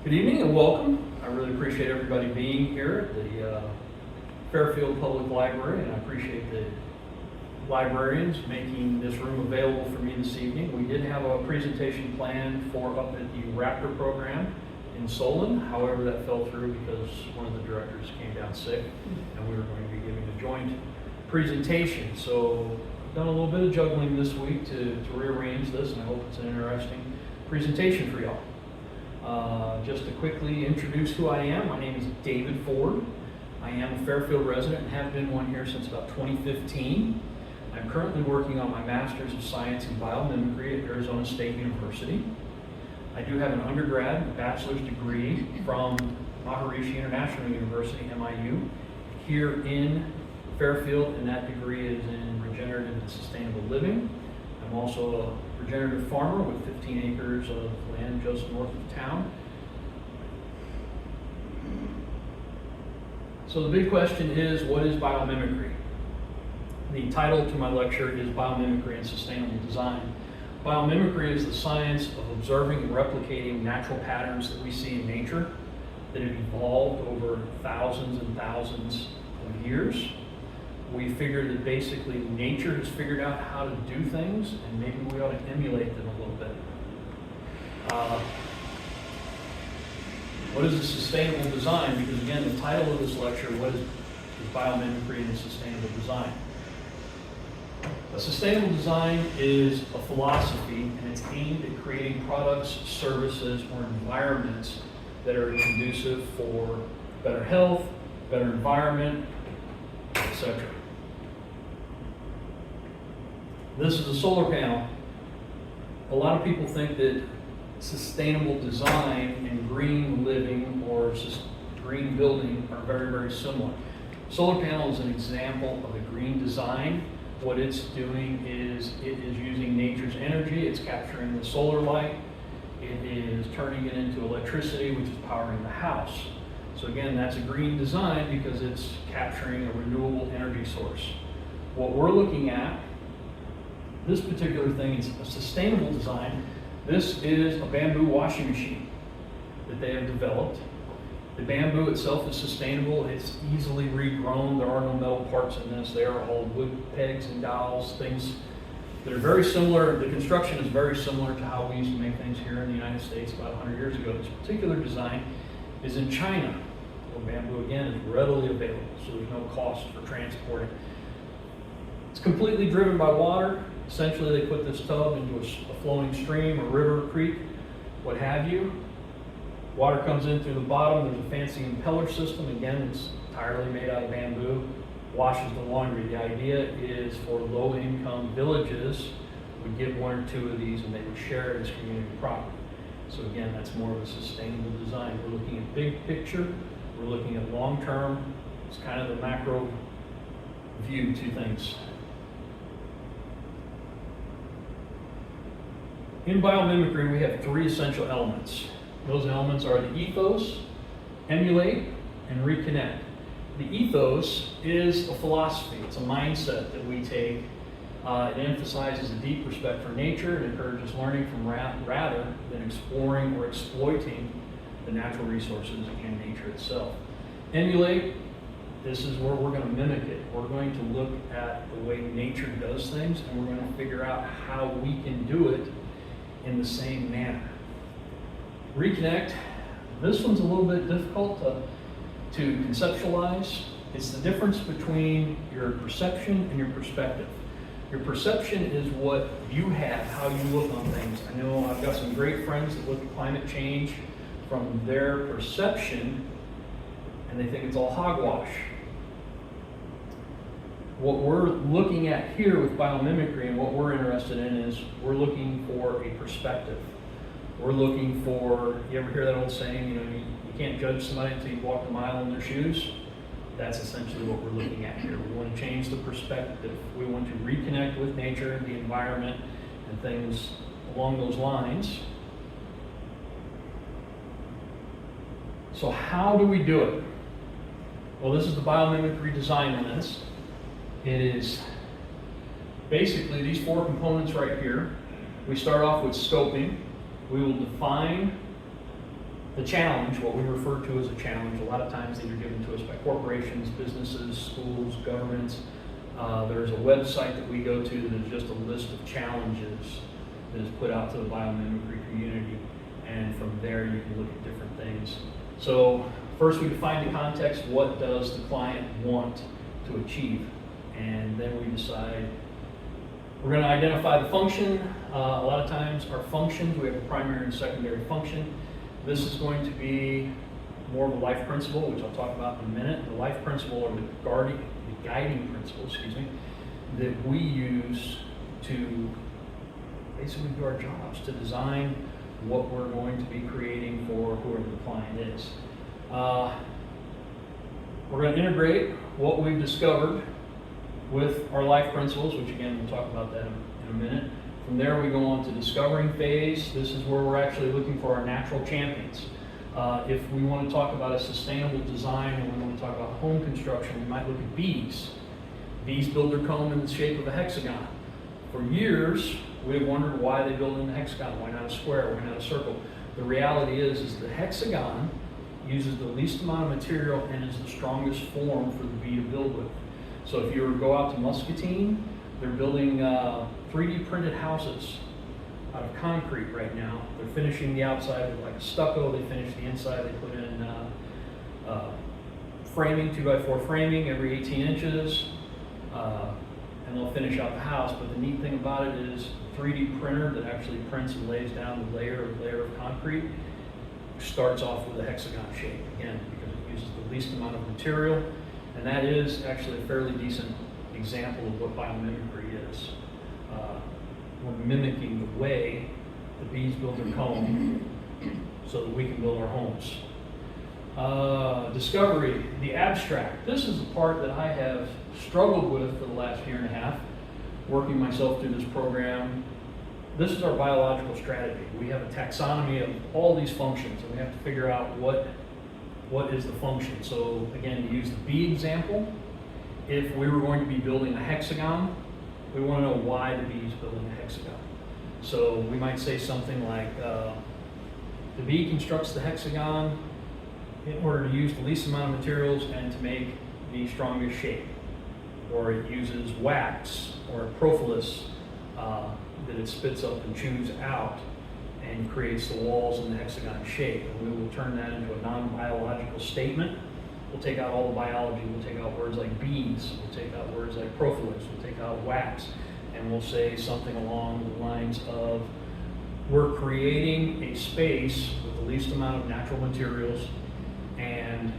Good evening and welcome. I really appreciate everybody being here at the Fairfield Public Library, and I appreciate the librarians making this room available for me this evening. We did have a presentation planned for up at the Raptor program in Solon. However, that fell through because one of the directors came down sick and we were going to be giving a joint presentation. So I've done a little bit of juggling this week to rearrange this, and I hope it's an interesting presentation for y'all. Just to quickly introduce who I am, my name is David Ford. I am a Fairfield resident and have been one here since about 2015. I'm currently working on my Master's of Science in Biomimicry at Arizona State University. I do have an undergrad and bachelor's degree from Maharishi International University, MIU, here in Fairfield, and that degree is in regenerative and sustainable living. I'm also a regenerative farmer with 15 acres of land just north of town. So the big question is, what is biomimicry? The title to my lecture is Biomimicry and Sustainable Design. Biomimicry is the science of observing and replicating natural patterns that we see in nature that have evolved over thousands and thousands of years. We figured that basically nature has figured out how to do things, and maybe we ought to emulate them a little bit. What is a sustainable design? Because again, the title of this lecture, what is biomimicry and sustainable design? A sustainable design is a philosophy, and it's aimed at creating products, services, or environments that are conducive for better health, better environment, etc. This is a solar panel. A lot of people think that sustainable design and green living or green building are very, very similar. Solar panel is an example of a green design. What it's doing is it is using nature's energy. It's capturing the solar light. It is turning it into electricity, which is powering the house. So again, that's a green design because it's capturing a renewable energy source. What we're looking at, this particular thing is a sustainable design. This is a bamboo washing machine that they have developed. The bamboo itself is sustainable. It's easily regrown. There are no metal parts in this. They are all wood pegs and dowels, things that are very similar. The construction is very similar to how we used to make things here in the United States about 100 years ago. This particular design is in China. Well, bamboo, again, is readily available, so there's no cost for transporting. It's completely driven by water. Essentially, they put this tub into a flowing stream, a river, creek, what have you. Water comes in through the bottom. There's a fancy impeller system. Again, it's entirely made out of bamboo. Washes the laundry. The idea is for low-income villages would get one or two of these and they would share it as community property. So again, that's more of a sustainable design. We're looking at big picture. We're looking at long-term. It's kind of the macro view to things. In biomimicry, we have three essential elements. Those elements are the ethos, emulate, and reconnect. The ethos is a philosophy. It's a mindset that we take. It emphasizes a deep respect for nature. It encourages learning from rather than exploring or exploiting the natural resources and nature itself. Emulate, this is where we're going to mimic it. We're going to look at the way nature does things, and we're going to figure out how we can do it in the same manner. Reconnect, this one's a little bit difficult to conceptualize. It's the difference between your perception and your perspective. Your perception is what you have, how you look on things. I know I've got some great friends that look at climate change from their perception and they think it's all hogwash. What we're looking at here with biomimicry and what we're interested in is we're looking for a perspective. We're looking for, you ever hear that old saying, you can't judge somebody until you've walked a mile in their shoes? That's essentially what we're looking at here. We want to change the perspective. We want to reconnect with nature, the environment, and things along those lines. So how do we do it? Well, this is the biomimicry design lens. It is basically these four components right here. We start off with scoping. We will define the challenge, what we refer to as a challenge, a lot of times these are given to us by corporations, businesses, schools, governments. There's a website that we go to that is just a list of challenges that is put out to the biomimicry community, and from there you can look at different things. So first we define the context, what does the client want to achieve, and then we decide. We're going to identify the function. A lot of times our functions, we have a primary and secondary function. This is going to be more of a life principle, which I'll talk about in a minute. The life principle, or the guiding principle, that we use to basically do our jobs, to design what we're going to be creating for whoever the client is. We're going to integrate what we've discovered with our life principles, which again, we'll talk about that in a minute. From there, we go on to discovering phase. This is where we're actually looking for our natural champions. If we want to talk about a sustainable design and we want to talk about home construction, we might look at bees. Bees build their comb in the shape of a hexagon. For years, we've wondered why they build in a hexagon. Why not a square? Why not a circle? The reality is the hexagon uses the least amount of material and is the strongest form for the bee to build with. So if you were to go out to Muscatine, they're building 3D printed houses out of concrete right now. They're finishing the outside with like a stucco. They finish the inside. They put in framing, 2x4 framing every 18 inches, and they'll finish out the house. But the neat thing about it is 3D printer that actually prints and lays down the layer of concrete starts off with a hexagon shape, again, because it uses the least amount of material. And that is actually a fairly decent example of what biomimicry is. We're mimicking the way the bees build their comb so that we can build our homes. Discovery, the abstract. This is the part that I have struggled with for the last year and a half, working myself through this program. This is our biological strategy. We have a taxonomy of all these functions, and we have to figure out what is the function. So again, to use the bee example, if we were going to be building a hexagon, we want to know why the bee is building a hexagon. So we might say something like, the bee constructs the hexagon in order to use the least amount of materials and to make the strongest shape. Or it uses wax or propolis that it spits up and chews out and creates the walls in the hexagon shape. And we will turn that into a non-biological statement. We'll take out all the biology. We'll take out words like bees. We'll take out words like propolis. We'll take out wax. And we'll say something along the lines of, we're creating a space with the least amount of natural materials and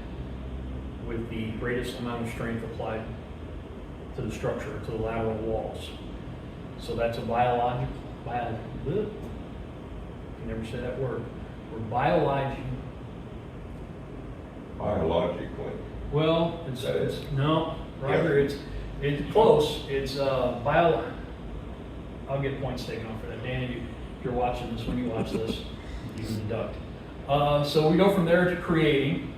with the greatest amount of strength applied to the structure, to the lateral walls. So that's a biological, I can never say that word. We're biologically. Well, it's no, Roger, it's close. It's I'll get points taken off for that. Dan, if you're watching this, when you watch this, you can deduct. So we go from there to creating,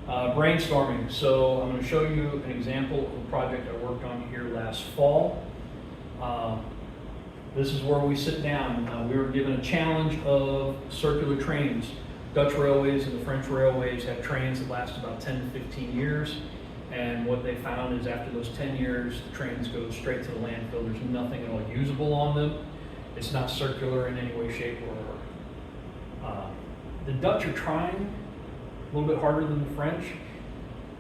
brainstorming. So I'm going to show you an example of a project I worked on here last fall. This is where we sit down. We were given a challenge of circular trains. Dutch railways and the French railways have trains that last about 10 to 15 years. And what they found is after those 10 years, the trains go straight to the landfill. There's nothing at all usable on them. It's not circular in any way, shape, or the Dutch are trying a little bit harder than the French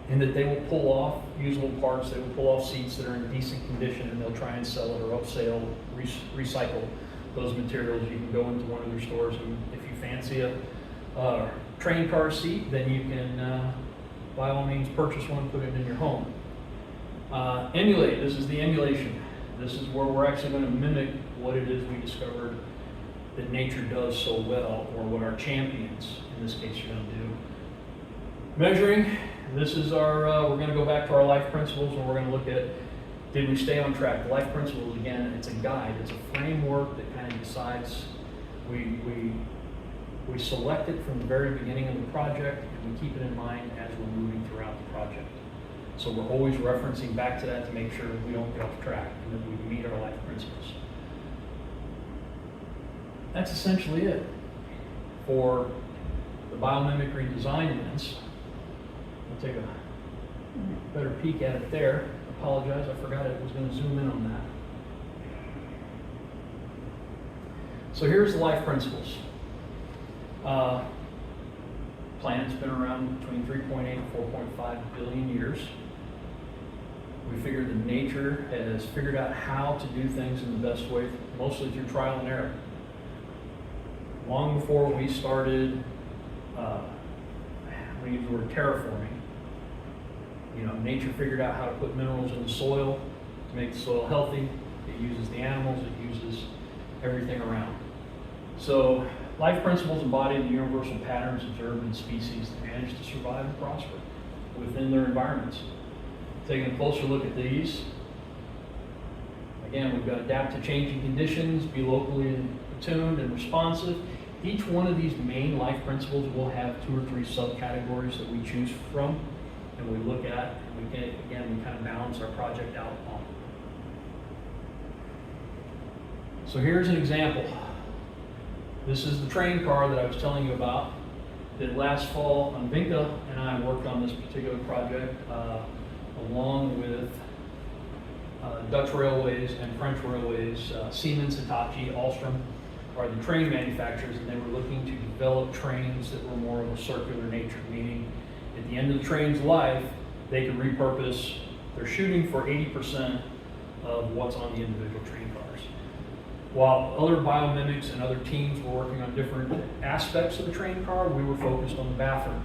in that they will pull off usable parts, they will pull off seats that are in decent condition, and they'll try and sell it or upsell, recycle those materials. You can go into one of their stores, and if you fancy a train car seat, then you can by all means purchase one and put it in your home. Emulate, this is the emulation. This is where we're actually going to mimic what it is we discovered that nature does so well, or what our champions, in this case, are going to do. Measuring, this is our, we're going to go back to our life principles, and we're going to look at, did we stay on track? The life principles, again, it's a guide, it's a framework that kind of decides, we select it from the very beginning of the project, and we keep it in mind as we're moving throughout the project. So we're always referencing back to that to make sure we don't get off track and that we meet our life principles. That's essentially it for the Biomimicry Design lens. I'll take a better peek at it there. Apologize, I forgot it was going to zoom in on that. So here's the life principles. Planet's been around between 3.8 and 4.5 billion years. We figured that nature has figured out how to do things in the best way, mostly through trial and error. Long before we started, we use the word terraforming. You know, nature figured out how to put minerals in the soil to make the soil healthy. It uses the animals, it uses everything around. So life principles embody the universal patterns observed in species that manage to survive and prosper within their environments. Taking a closer look at these, again, we've got adapt to changing conditions, be locally attuned and responsive. Each one of these main life principles will have 2 or 3 subcategories that we choose from and we look at, and we can, again, we kind of balance our project out on. So here's an example. This is the train car that I was telling you about that last fall, Vinka and I worked on this particular project along with Dutch Railways and French Railways. Siemens, Hitachi, Alstom are the train manufacturers, and they were looking to develop trains that were more of a circular nature, meaning at the end of the train's life, they could repurpose. They're shooting for 80% of what's on the individual train cars. While other biomimics and other teams were working on different aspects of the train car, we were focused on the bathroom.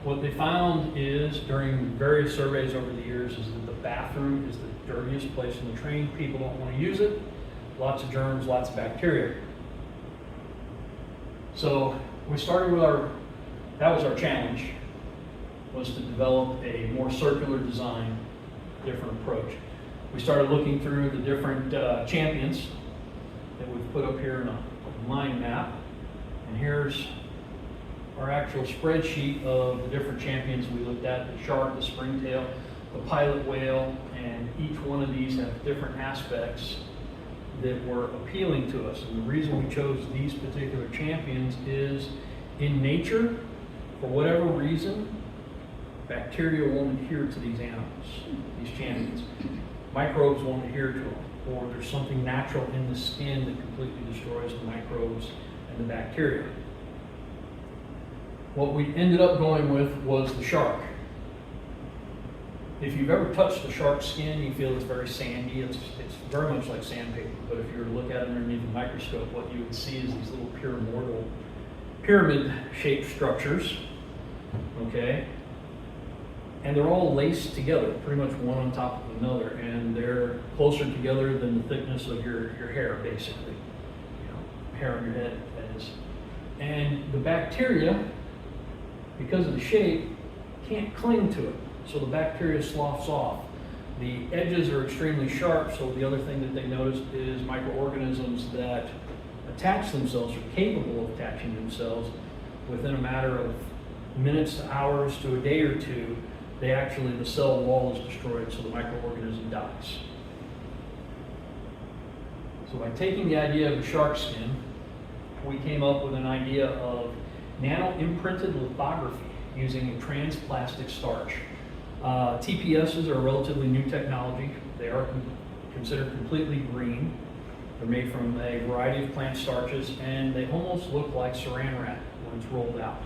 What they found is, during various surveys over the years, is that the bathroom is the dirtiest place in the train. People don't want to use it. Lots of germs, lots of bacteria. So we started with that was our challenge, was to develop a more circular design, different approach. We started looking through the different champions that we've put up here in a mind map. And here's our actual spreadsheet of the different champions we looked at: the shark, the springtail, the pilot whale, and each one of these have different aspects that were appealing to us. And the reason we chose these particular champions is, in nature, for whatever reason, bacteria won't adhere to these animals, these champions. Microbes won't adhere to them, or there's something natural in the skin that completely destroys the microbes and the bacteria. What we ended up going with was the shark. If you've ever touched a shark's skin, you feel it's very sandy. It's very much like sandpaper. But if you were to look at it underneath the microscope, what you would see is these little pyramid-shaped structures. Okay, and they're all laced together, pretty much one on top of another, and they're closer together than the thickness of your hair, basically. You know, hair on your head, that is. And the bacteria, because of the shape, can't cling to it. So the bacteria sloughs off. The edges are extremely sharp, so the other thing that they noticed is microorganisms that attach themselves, are capable of attaching themselves within a matter of minutes to hours to a day or two. The cell wall is destroyed, so the microorganism dies. So by taking the idea of the shark skin, we came up with an idea of nano-imprinted lithography using a transplastic starch. TPSs are a relatively new technology. They are considered completely green. They're made from a variety of plant starches, and they almost look like saran wrap when it's rolled out.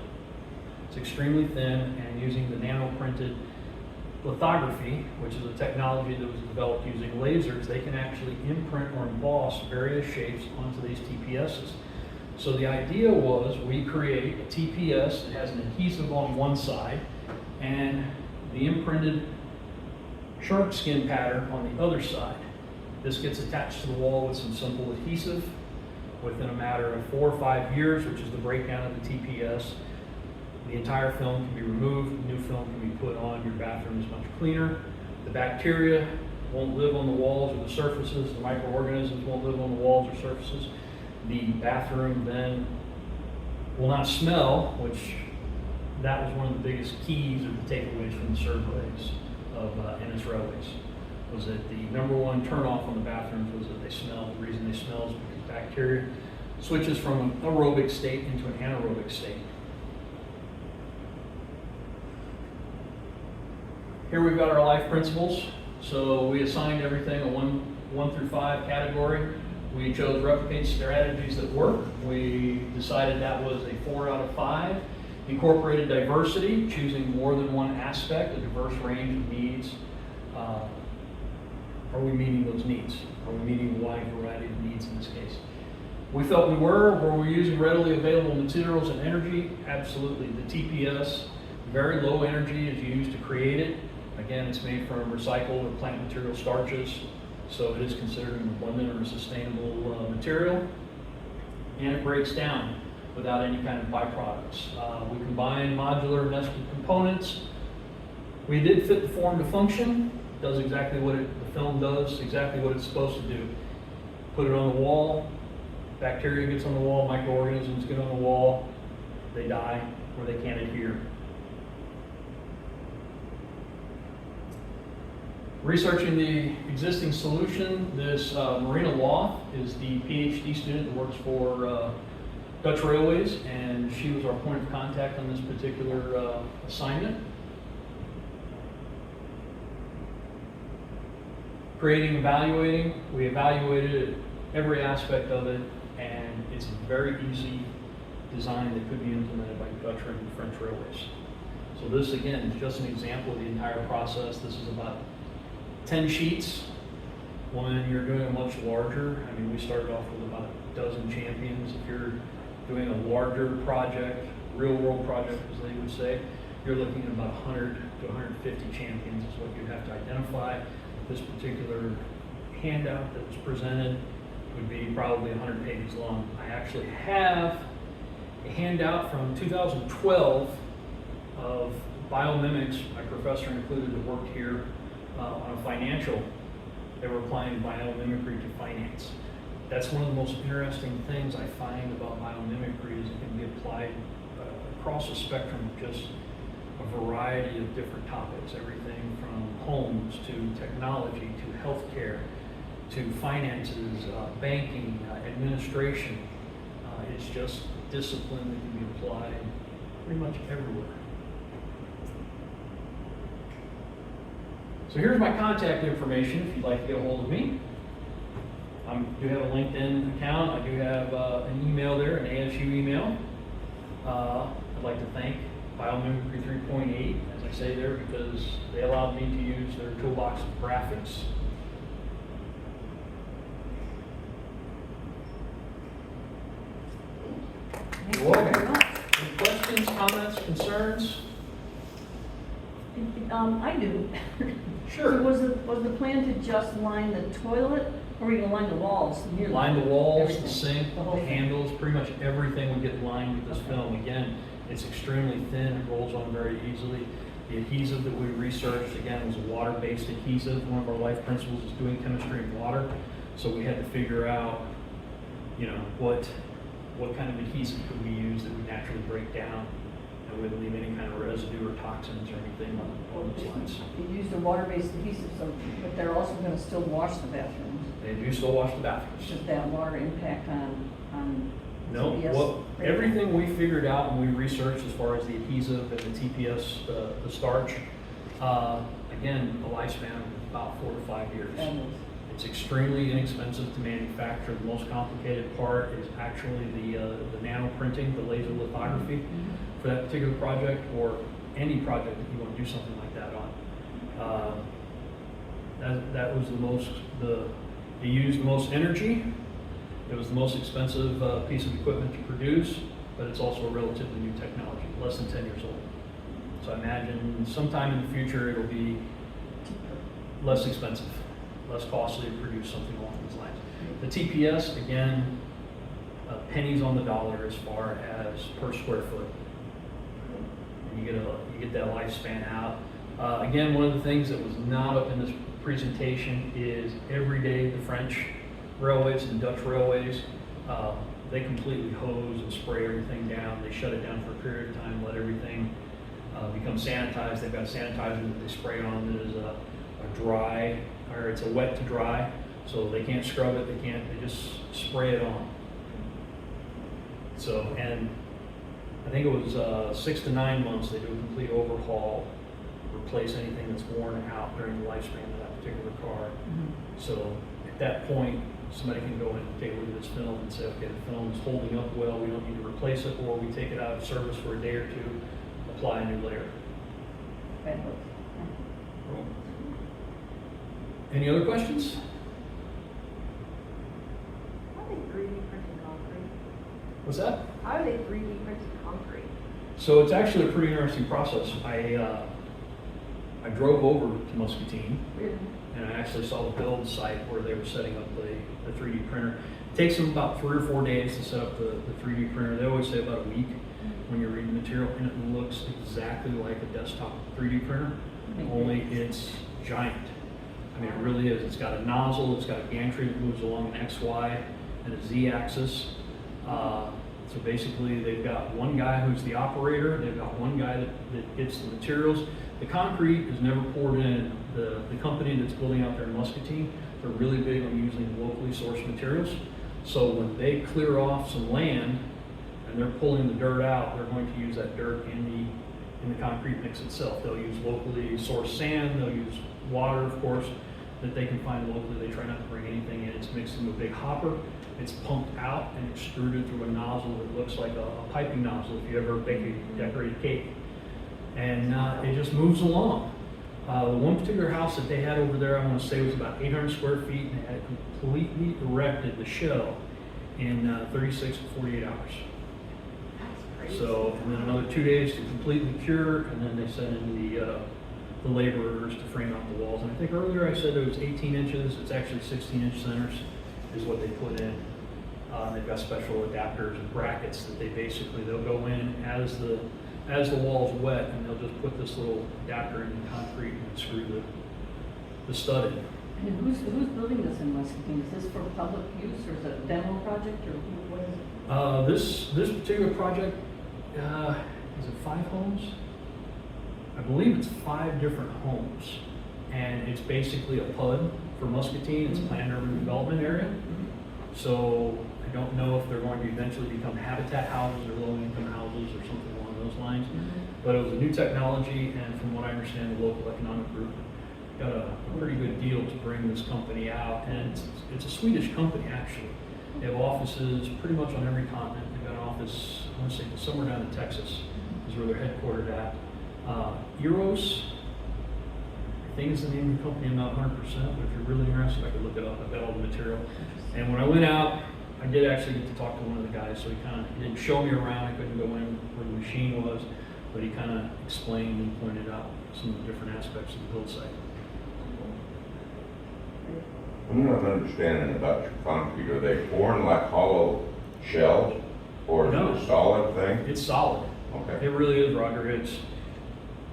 It's extremely thin, and using the nano-printed lithography, which is a technology that was developed using lasers, they can actually imprint or emboss various shapes onto these TPSs. So the idea was, we create a TPS that has an adhesive on one side and the imprinted shark skin pattern on the other side. This gets attached to the wall with some simple adhesive. Within a matter of 4 or 5 years, which is the breakdown of the TPS, the entire film can be removed, new film can be put on, your bathroom is much cleaner. The bacteria won't live on the walls or the surfaces, the microorganisms won't live on the walls or surfaces. The bathroom then will not smell, which that was one of the biggest keys or the takeaways from the surveys of NS Railways, was that the #1 turnoff on the bathrooms was that they smell. The reason they smell is because bacteria switches from an aerobic state into an anaerobic state. Here we've got our life principles. So we assigned everything a 1 through 5 category. We chose replicate strategies that work. We decided that was a 4 out of 5. Incorporated diversity, choosing more than one aspect, a diverse range of needs. Are we meeting those needs? Are we meeting a wide variety of needs in this case? We felt we were we using readily available materials and energy? Absolutely. The TPS, very low energy is used to create it. Again, it's made from recycled or plant material starches, so it is considered an abundant or sustainable material. And it breaks down without any kind of byproducts. We combine modular nested components. We did fit the form to function. It does exactly what the film does, exactly what it's supposed to do. Put it on the wall, bacteria gets on the wall, microorganisms get on the wall, they die or they can't adhere. Researching the existing solution, this Marina Law is the PhD student that works for Dutch Railways, and she was our point of contact on this particular assignment. Creating, evaluating, we evaluated every aspect of it, and it's a very easy design that could be implemented by Dutch and French Railways. So this, again, is just an example of the entire process. This is about 10 sheets. When you're doing a much larger, I mean, we started off with about a dozen champions. If you're doing a larger project, real world project, as they would say, you're looking at about 100 to 150 champions is what you have to identify. This particular handout that was presented would be probably 100 pages long. I actually have a handout from 2012 of biomimics. My professor included that worked here on a financial. They were applying biomimicry to finance. That's one of the most interesting things I find about biomimicry is it can be applied across a spectrum of just a variety of different topics, everything from homes to technology to healthcare to finances, banking, administration. It's just a discipline that can be applied pretty much everywhere. So here's my contact information if you'd like to get a hold of me. I do have a LinkedIn account. I do have an email there, an ASU email. I'd like to thank Biomimicry 3.8, as I say there, because they allowed me to use their toolbox of graphics. You're welcome. Any questions, comments, concerns? I do. Sure. So was the plan to just line the toilet, or were you going to line the walls? Line the walls, Everything. the sink, The whole the thing. handles, pretty much everything would get lined with this film. Again, it's extremely thin, it rolls on very easily. The adhesive that we researched, again, was a water-based adhesive. One of our life principles is doing chemistry in water. So we had to figure out, you know, what kind of adhesive could we use that would naturally break down and wouldn't leave any kind of residue or toxins or anything on those lines. You used a water-based adhesive, so, but they're also going to still wash the bathrooms. They do still wash the bathrooms. Does that water impact on No, TPS? well, everything we figured out and we researched as far as the adhesive and the TPS, the starch, again, the lifespan of about 4 to 5 years. It's extremely inexpensive to manufacture. The most complicated part is actually the nano printing, the laser lithography for that particular project, or any project that you want to do something like that on. That was it used the most energy. It was the most expensive piece of equipment to produce, but it's also a relatively new technology, less than 10 years old. So I imagine sometime in the future it'll be less expensive, less costly to produce something along these lines. The TPS, again, pennies on the dollar as far as per square foot. And you get that lifespan out. Again, one of the things that was not up in this presentation is every day the French railways and Dutch railways, they completely hose and spray everything down. They shut it down for a period of time, let everything become sanitized. They've got a sanitizer that they spray on that is a dry, or it's a wet to dry, so they can't scrub it, they just spray it on. So, and I think it was 6 to 9 months they do a complete overhaul replace anything that's worn out during the lifespan of that particular car. Mhm. So at that point, somebody can go in and take a look at this film and say, okay, the film is holding up well, we don't need to replace it, or we take it out of service for a day or two, apply a new layer. Fabulous. Any other questions? How are they 3D printing concrete? What's that? How are they 3D printing concrete? So it's actually a pretty interesting process. I drove over to Muscatine, Really? and I actually saw the build site where they were setting up the 3D printer. It takes them about 3 or 4 days to set up the 3D printer. They always say about a week when you're reading the material, and it looks exactly like a desktop 3D printer, only it's giant. I mean, it really is. It's got a nozzle, it's got a gantry that moves along an X, Y, and a Z axis. So basically, they've got one guy who's the operator, they've got one guy that gets the materials. The concrete is never poured in. The company that's building out there in Muscatine, they're really big on using locally sourced materials. So when they clear off some land and they're pulling the dirt out, they're going to use that dirt in the concrete mix itself. They'll use locally sourced sand, they'll use water, of course, that they can find locally. They try not to bring anything in. It's mixed into a big hopper. It's pumped out and extruded through a nozzle that looks like a piping nozzle if you ever bake a decorated cake. And it just moves along. The one particular house that they had over there, I want to say was about 800 square feet, and they had completely erected the shell in 36 to 48 hours. That's crazy. So, and then another 2 days to completely cure, and then they sent in the laborers to frame out the walls. And I think earlier I said it was 18 inches. It's actually 16-inch centers is what they put in. They've got special adapters and brackets that they'll go in as the wall's wet, and they'll just put this little adapter in the concrete and screw the stud in. And who's building this in Muscatine? Is this for public use, or is it a demo project, or what is it? This particular project, is it 5 homes? I believe it's 5 different homes, and it's basically a PUD for Muscatine. It's a planned urban development area. So I don't know if they're going to eventually become habitat houses or low-income houses or something along those lines. But it was a new technology, and from what I understand, the local economic group got a pretty good deal to bring this company out. And it's a Swedish company, actually. They have offices pretty much on every continent. They've got an office, I want to say, somewhere down in Texas is where they're headquartered at. Eros, I think is the name of the company. I'm not 100%, but if you're really interested, I could look it up. I've got all the material. And when I went out, I did actually get to talk to one of the guys, so he didn't show me around. I couldn't go in where the machine was, but he kind of explained and pointed out some of the different aspects of the build site. I'm not understanding about your concrete. Are they pouring like hollow shells, or is No. it a solid thing? It's solid. Okay. It really is, Roger. It's,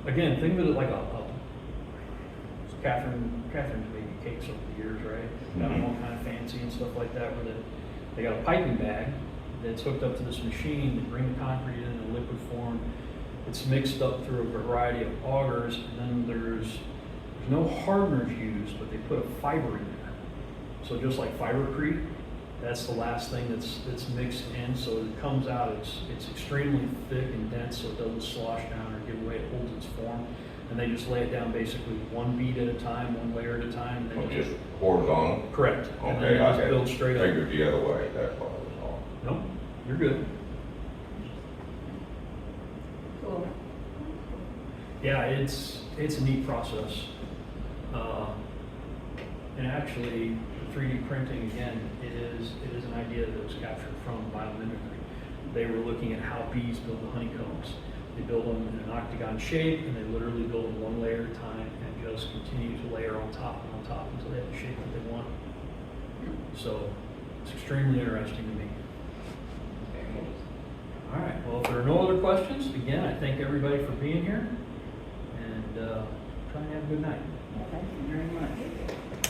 again, think of it like Catherine's made cakes over the years, right? Got them all kind of fancy and stuff like that, where they got a piping bag that's hooked up to this machine. They bring the concrete in a liquid form. It's mixed up through a variety of augers, and then there's no hardeners used, but they put a fiber in there. So just like fibercrete, that's the last thing that's mixed in. So it comes out, it's extremely thick and dense, so it doesn't slosh down or give way. It holds its form. And they just lay it down basically one bead at a time, one layer at a time. And Or then just horizontal? correct. And then Okay, you I just had build straight up. figured the other way, that's what I was on. Nope, you're good. Cool. Yeah, it's a neat process. And actually, the 3D printing, again, it is an idea that was captured from biomimicry. They were looking at how bees build the honeycombs. They build them in an octagon shape, and they literally build them one layer at a time and just continue to layer on top and on top until they have the shape that they want. So it's extremely interesting to me. All right, well, if there are no other questions, again, I thank everybody for being here, and try and have a good night. Thank you very much.